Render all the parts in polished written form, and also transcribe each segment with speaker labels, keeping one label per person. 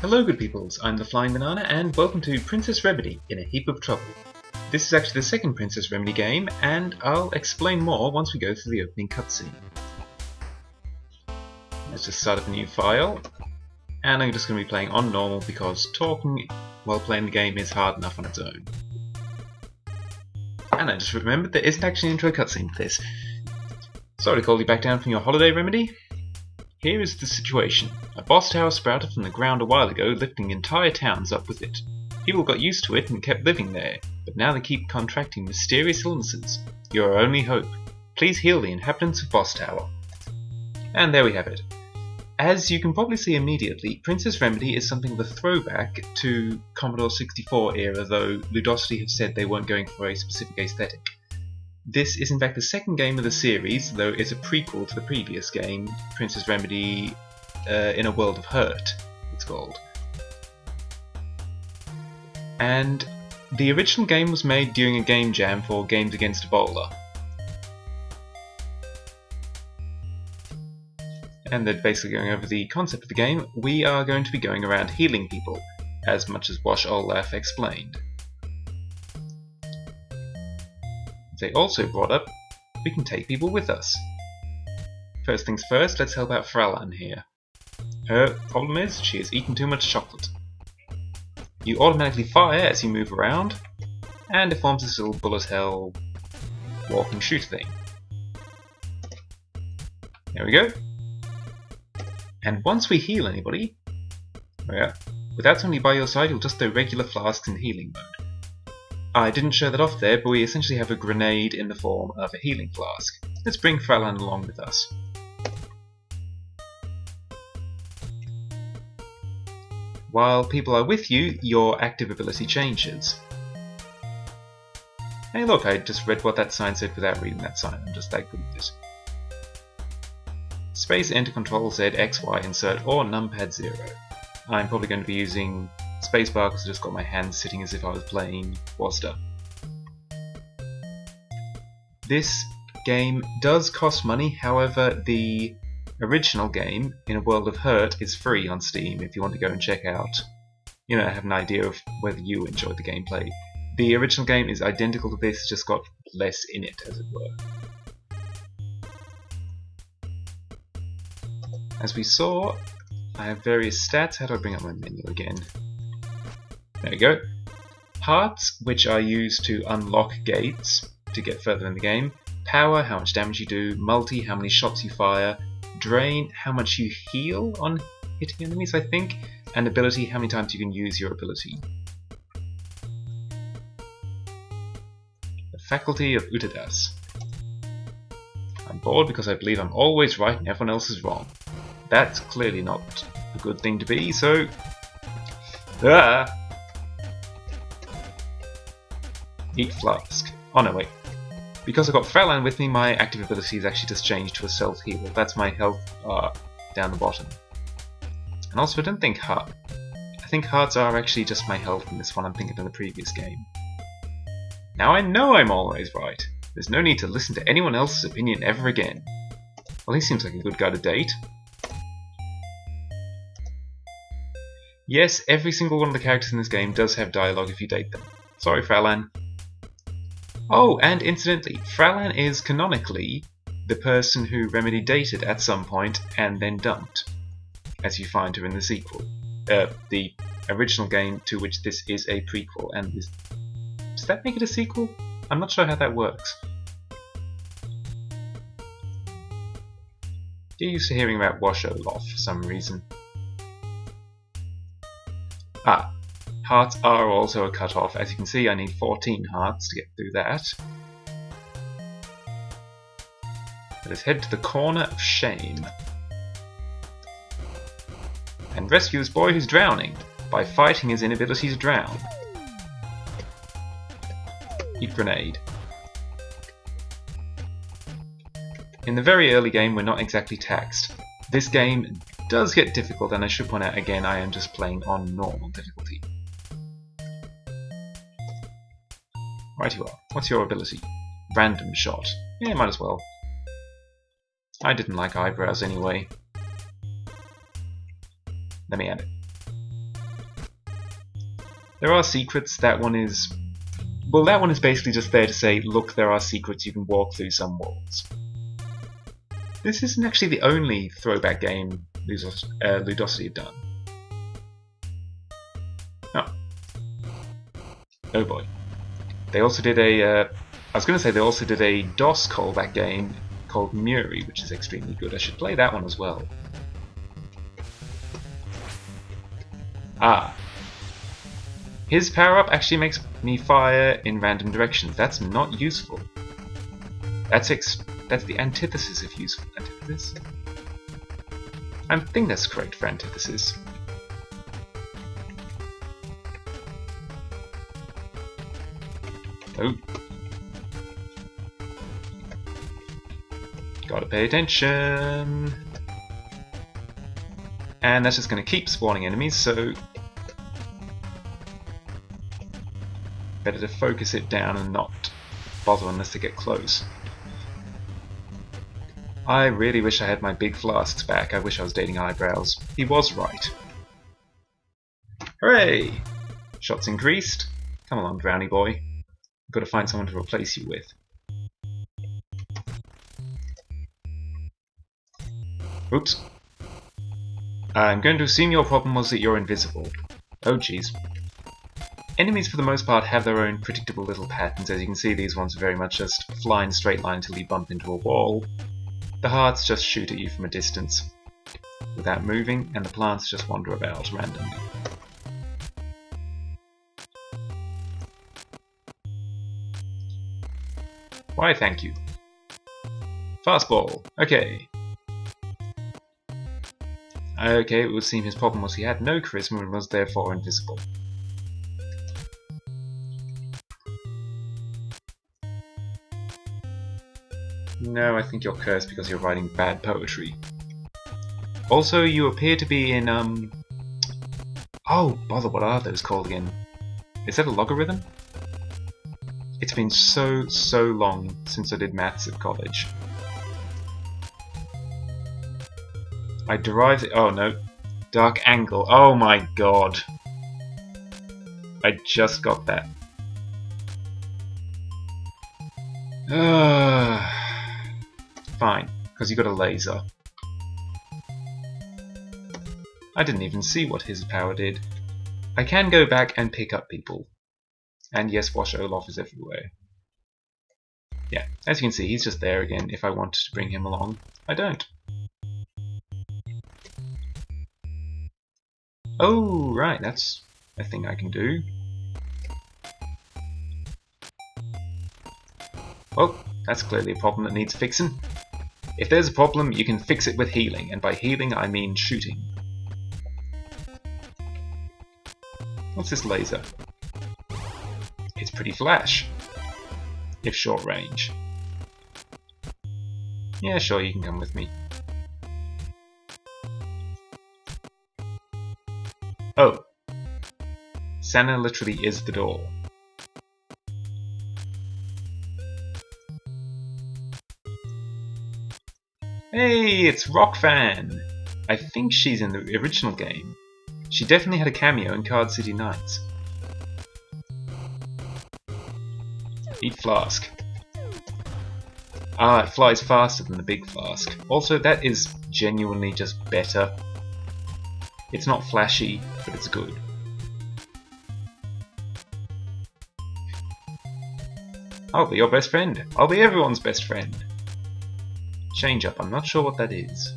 Speaker 1: Hello good peoples, I'm the Flying Banana and welcome to Princess Remedy in a Heap of Trouble. This is actually the second Princess Remedy game and I'll explain more once we go through the opening cutscene. Let's just start up a new file, and I'm just going to be playing on normal because talking while playing the game is hard enough on its own. And I just remembered there isn't actually an intro cutscene for this. Sorry to call you back down from your holiday, Remedy. Here is the situation. A boss tower sprouted from the ground a while ago, lifting entire towns up with it. People got used to it and kept living there, but now they keep contracting mysterious illnesses. You're our only hope. Please heal the inhabitants of Boss Tower. And there we have it. As you can probably see immediately, Princess Remedy is something of a throwback to Commodore 64 era, though Ludosity have said they weren't going for a specific aesthetic. This is in fact the second game of the series, though it's a prequel to the previous game, Princess Remedy in a World of Hurt, it's called. And the original game was made during a game jam for Games Against Ebola. And they're basically going over the concept of the game. We are going to be going around healing people, as much as Wash Olaf explained. They also brought up, we can take people with us. First things first, let's help out Fralan here. Her problem is, she has eaten too much chocolate. You automatically fire as you move around, and it forms this little bullet hell walking shoot thing. There we go. And once we heal anybody, without somebody by your side, you'll just throw regular flasks in healing mode. I didn't show that off there, but we essentially have a grenade in the form of a healing flask. Let's bring Fralan along with us. While people are with you, your active ability changes. Hey look, I just read what that sign said without reading that sign, I'm just that good at this. Space enter Control Z, X, Y, insert, or numpad 0. I'm probably going to be using spacebar because I just got my hands sitting as if I was playing Wasta. This game does cost money, however the original game, In a World of Hurt, is free on Steam if you want to go and check out, have an idea of whether you enjoyed the gameplay. The original game is identical to this, just got less in it, as it were. As we saw, I have various stats. How do I bring up my menu again? There we go. Hearts, which are used to unlock gates to get further in the game. Power, how much damage you do. Multi, how many shots you fire. Drain, how much you heal on hitting enemies, I think. And ability, how many times you can use your ability. The Faculty of Utadas. I'm bored because I believe I'm always right and everyone else is wrong. That's clearly not a good thing to be, so... Eat flask. Oh no, wait. Because I've got Fralan with me, my active ability is actually just changed to a self-heal. That's my health bar down the bottom. And also, I don't think heart. I think hearts are actually just my health in this one. I'm thinking of the previous game. Now I know I'm always right. There's no need to listen to anyone else's opinion ever again. Well, he seems like a good guy to date. Yes, every single one of the characters in this game does have dialogue if you date them. Sorry, Fralan. Oh, and incidentally, Fralan is canonically the person who Remedy dated at some point and then dumped, as you find her in the sequel. The original game to which this is a prequel, and does that make it a sequel? I'm not sure how that works. Get used to hearing about Wash Olaf for some reason. Hearts are also a cut-off. As you can see, I need 14 hearts to get through that. Let us head to the Corner of Shame and rescue this boy who's drowning by fighting his inability to drown. Eat grenade. In the very early game, we're not exactly taxed. This game does get difficult, and I should point out again, I am just playing on normal difficulty. Right you are. What's your ability? Random shot. Yeah, might as well. I didn't like eyebrows anyway. Let me add it. There are secrets. That one is... well, that one is basically just there to say, look, there are secrets, you can walk through some walls. This isn't actually the only throwback game Ludosity have done. Oh. Oh boy. They also did a... I was going to say they also did a DOS callback game called Muri, which is extremely good. I should play that one as well. Ah. His power-up actually makes me fire in random directions. That's not useful. That's the antithesis of useful. Antithesis? I think that's correct for antithesis. Oh. Gotta pay attention. And that's just gonna keep spawning enemies, so better to focus it down and not bother unless they get close. I really wish I had my big flasks back. I wish I was dating eyebrows. He was right. Hooray! Shots increased. Come along, Drowny boy. You've got to find someone to replace you with. Oops. I'm going to assume your problem was that you're invisible. Oh jeez. Enemies for the most part have their own predictable little patterns. As you can see, these ones are very much just fly in a straight line until you bump into a wall. The hearts just shoot at you from a distance without moving, and the plants just wander about randomly. Why, thank you. Fastball. Okay. Okay, it would seem his problem was he had no charisma and was therefore invisible. No, I think you're cursed because you're writing bad poetry. Also, you appear to be in, oh, bother, what are those called again? Is that a logarithm? It's been so long since I did maths at college. I derived it. Oh no. Dark angle. Oh my god. I just got that. Fine, because you got a laser. I didn't even see what his power did. I can go back and pick up people. And yes, Wash Olaf is everywhere. Yeah, as you can see, he's just there again. If I wanted to bring him along, I don't. Oh, right, that's a thing I can do. Well, that's clearly a problem that needs fixing. If there's a problem, you can fix it with healing, and by healing I mean shooting. What's this laser? It's pretty flash, if short range. Yeah, sure, you can come with me. Oh. Santa literally is the door. Hey, it's Rockfan! I think she's in the original game. She definitely had a cameo in Card City Nights. Eat flask. Ah, it flies faster than the big flask. Also, that is genuinely just better. It's not flashy, but it's good. I'll be your best friend. I'll be everyone's best friend. Change up, I'm not sure what that is.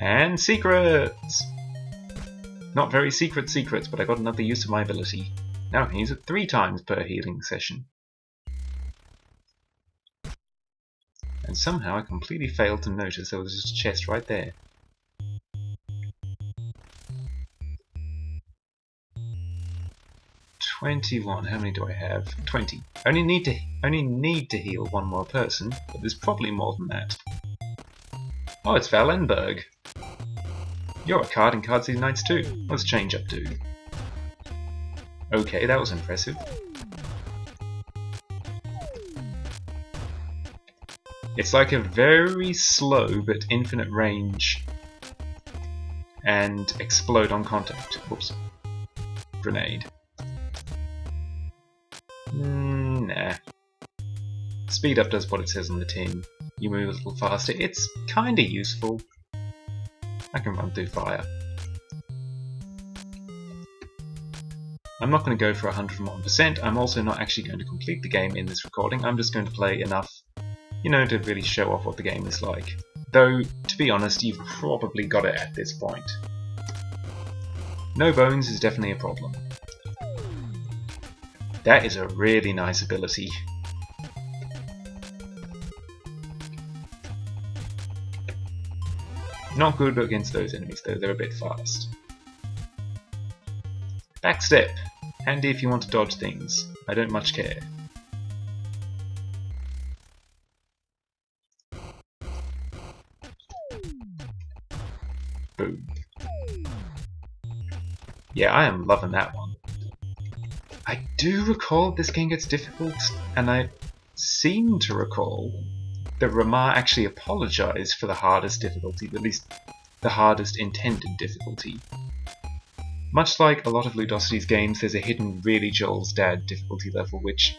Speaker 1: And secrets! Not very secrets, but I got another use of my ability. Now I can use it 3 times per healing session. And somehow I completely failed to notice there was just a chest right there. $21. How many do I have? 20. Only need to heal 1 more person, but there's probably more than that. Oh, it's Valenberg. You're a card in Card City Nights too. What's change up do? Okay, that was impressive. It's like a very slow but infinite range and explode on contact. Oops. Grenade. Nah. Speed up does what it says on the tin. You move a little faster. It's kinda useful. I can run through fire. I'm not going to go for 101%. I'm also not actually going to complete the game in this recording. I'm just going to play enough, you know, to really show off what the game is like. Though, to be honest, you've probably got it at this point. No bones is definitely a problem. That is a really nice ability. Not good against those enemies though, they're a bit fast. Backstep. Handy if you want to dodge things. I don't much care. Boom. Yeah, I am loving that one. I do recall this game gets difficult, and I seem to recall that Ramar actually apologised for the hardest difficulty, at least the hardest intended difficulty. Much like a lot of Ludosity's games, there's a hidden really Joel's Dad difficulty level, which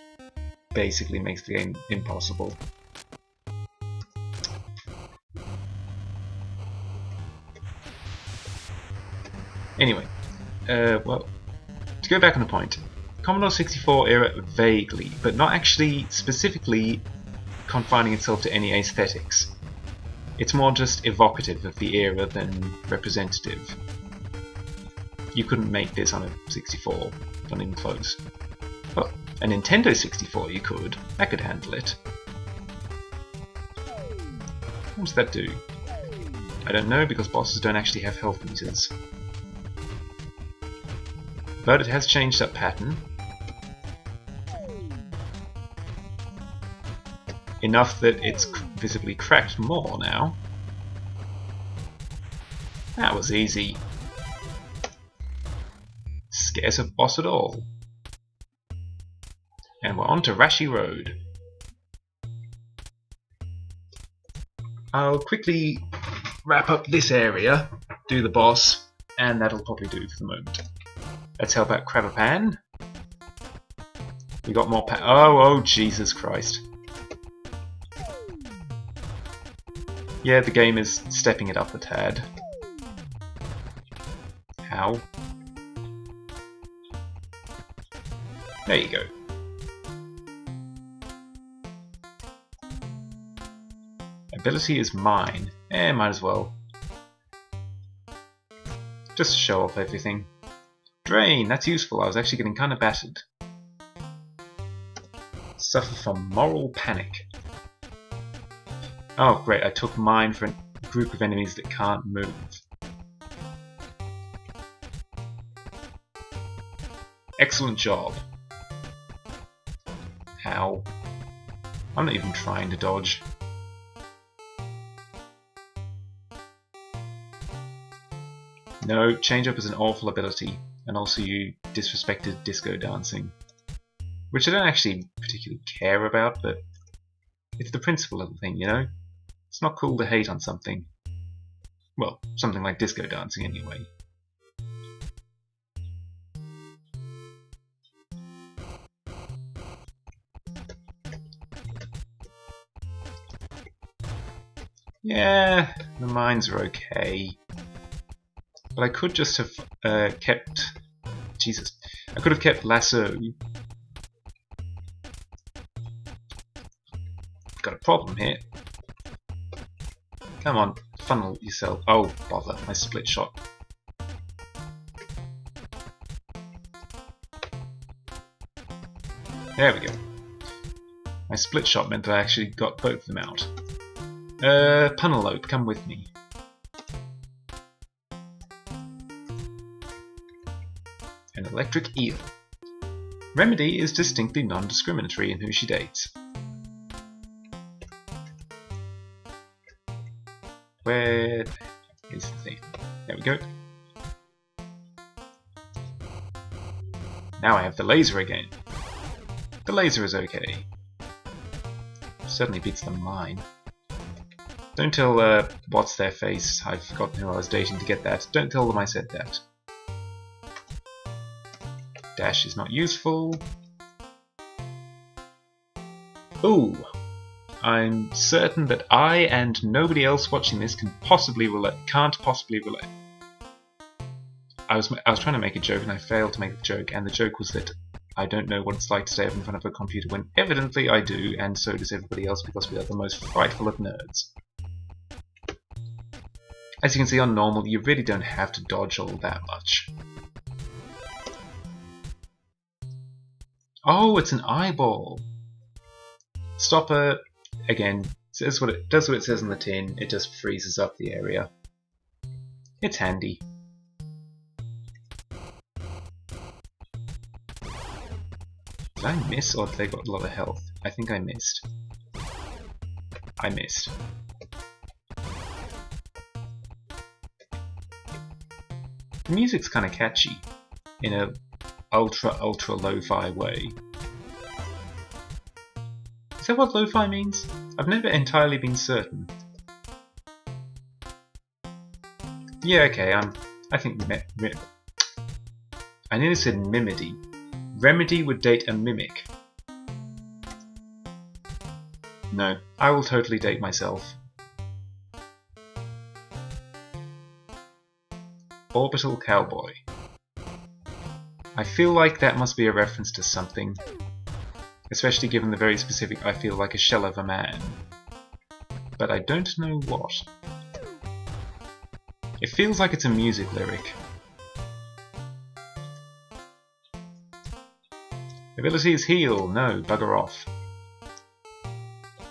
Speaker 1: basically makes the game impossible. Anyway, well, to go back on the point, Commodore 64 era vaguely, but not actually specifically confining itself to any aesthetics. It's more just evocative of the era than representative. You couldn't make this on a 64, not even close. Well, a Nintendo 64 you could. That could handle it. What does that do? I don't know, because bosses don't actually have health meters. But it has changed that pattern. Enough that it's visibly cracked more now. That was easy. Scarce of boss at all. And we're on to Rashi Road. I'll quickly wrap up this area, do the boss, and that'll probably do for the moment. Let's help out Crabberpan. We got more oh Jesus Christ. Yeah, the game is stepping it up a tad. How? There you go. Ability is mine. Might as well. Just to show off everything. Drain, that's useful. I was actually getting kind of battered. Suffer from moral panic. Oh great, I took mine for a group of enemies that can't move. Excellent job. How? I'm not even trying to dodge. No, change up is an awful ability, and also you disrespected disco dancing. Which I don't actually particularly care about, but it's the principle of the thing, you know? It's not cool to hate on something. Well, something like disco dancing anyway. Yeah, the mines are okay. But I could just have kept... Jesus. I could have kept Lasso. Got a problem here. Come on, funnel yourself. Oh, bother, my split shot. There we go. My split shot meant that I actually got both of them out. Punnelope, come with me. An electric eel. Remedy is distinctly non-discriminatory in who she dates. Where is the thing? There we go. Now I have the laser again. The laser is okay. Certainly beats the mine. Don't tell, what's their face, I've forgotten who I was dating to get that. Don't tell them I said that. Dash is not useful. Ooh! I'm certain that I and nobody else watching this can't possibly relate. I was trying to make a joke and I failed to make a joke, and the joke was that I don't know what it's like to stay up in front of a computer when evidently I do, and so does everybody else because we are the most frightful of nerds. As you can see on normal, you really don't have to dodge all that much. Oh, it's an eyeball! Stopper, again, does what it says on the tin, it just freezes up the area. It's handy. Did I miss, or did they got a lot of health? I think I missed. I missed. The music's kind of catchy, in a ultra lo-fi way. Is that what lo-fi means? I've never entirely been certain. Yeah, okay, I think I nearly said mimedy. Remedy would date a mimic. No, I will totally date myself. Orbital Cowboy. I feel like that must be a reference to something. Especially given the very specific I feel like a shell of a man. But I don't know what. It feels like it's a music lyric. Ability is heal. No, bugger off.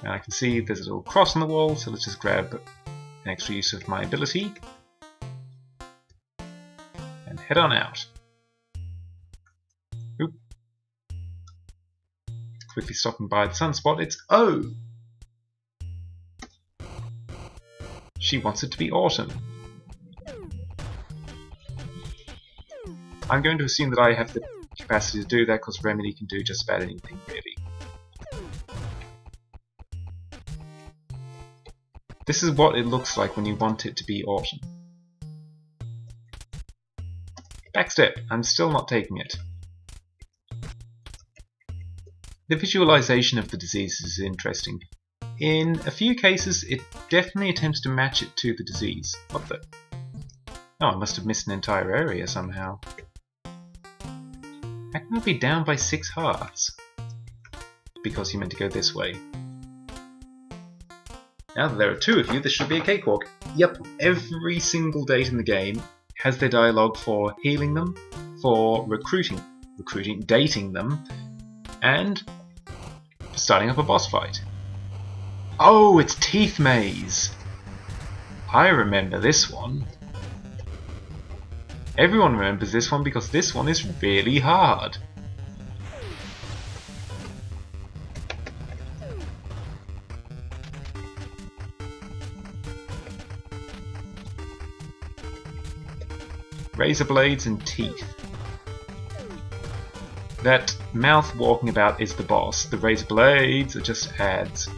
Speaker 1: Now I can see there's a little cross on the wall, so let's just grab an extra use of my ability. And head on out. Oop. Quickly stopping by the sunspot, it's O! She wants it to be autumn. I'm going to assume that I have the capacity to do that because Remedy can do just about anything, really. This is what it looks like when you want it to be autumn. Backstep, I'm still not taking it. The visualization of the disease is interesting. In a few cases, it definitely attempts to match it to the disease. What the? Oh, I must have missed an entire area somehow. How can I be down by 6 hearts? Because you meant to go this way. Now that there are 2 of you, this should be a cakewalk. Yep, every single date in the game has their dialogue for healing them, for dating them, and starting up a boss fight. Oh, it's Teeth Maze! I remember this one. Everyone remembers this one because this one is really hard. Razor blades and teeth. That mouth walking about is the boss. The razor blades are just ads.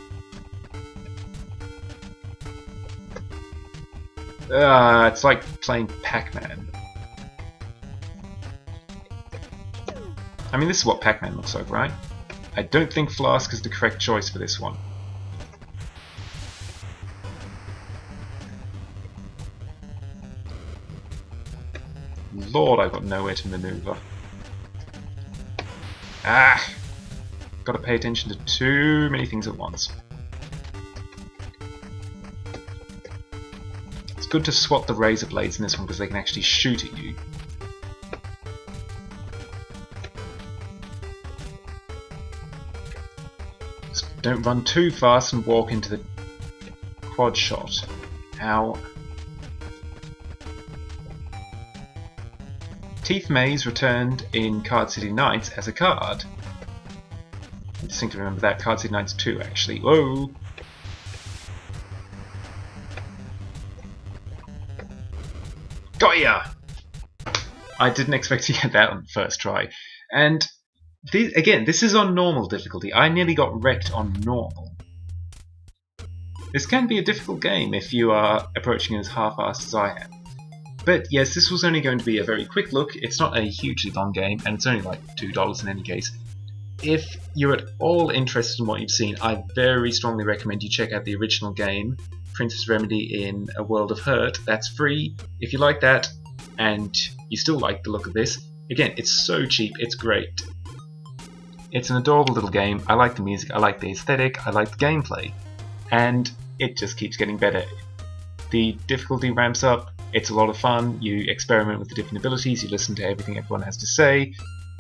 Speaker 1: It's like playing Pac-Man. I mean, this is what Pac-Man looks like, right? I don't think Flask is the correct choice for this one. Lord, I've got nowhere to maneuver. Ah! Gotta pay attention to too many things at once. It's good to swap the razor blades in this one because they can actually shoot at you. Just don't run too fast and walk into the quad shot. Ow. Teeth Maze returned in Card City Nights as a card. I distinctly remember that. Card City Nights 2, actually. Whoa! Got ya! I didn't expect to get that on the first try. And again, this is on normal difficulty. I nearly got wrecked on normal. This can be a difficult game if you are approaching it as half-assed as I am. But yes, this was only going to be a very quick look. It's not a hugely long game, and it's only like $2 in any case. If you're at all interested in what you've seen, I very strongly recommend you check out the original game, Princess Remedy in A World of Hurt. That's free. If you like that, and you still like the look of this, again, it's so cheap, it's great. It's an adorable little game. I like the music, I like the aesthetic, I like the gameplay, and it just keeps getting better. The difficulty ramps up, it's a lot of fun, you experiment with the different abilities, you listen to everything everyone has to say,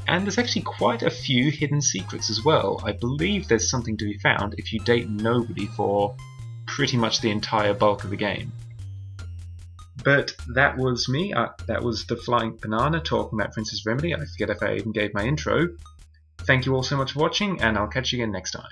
Speaker 1: and there's actually quite a few hidden secrets as well. I believe there's something to be found if you date nobody for pretty much the entire bulk of the game. But that was me, that was the Flying Banana talking about Princess Remedy. I forget if I even gave my intro. Thank you all so much for watching, and I'll catch you again next time.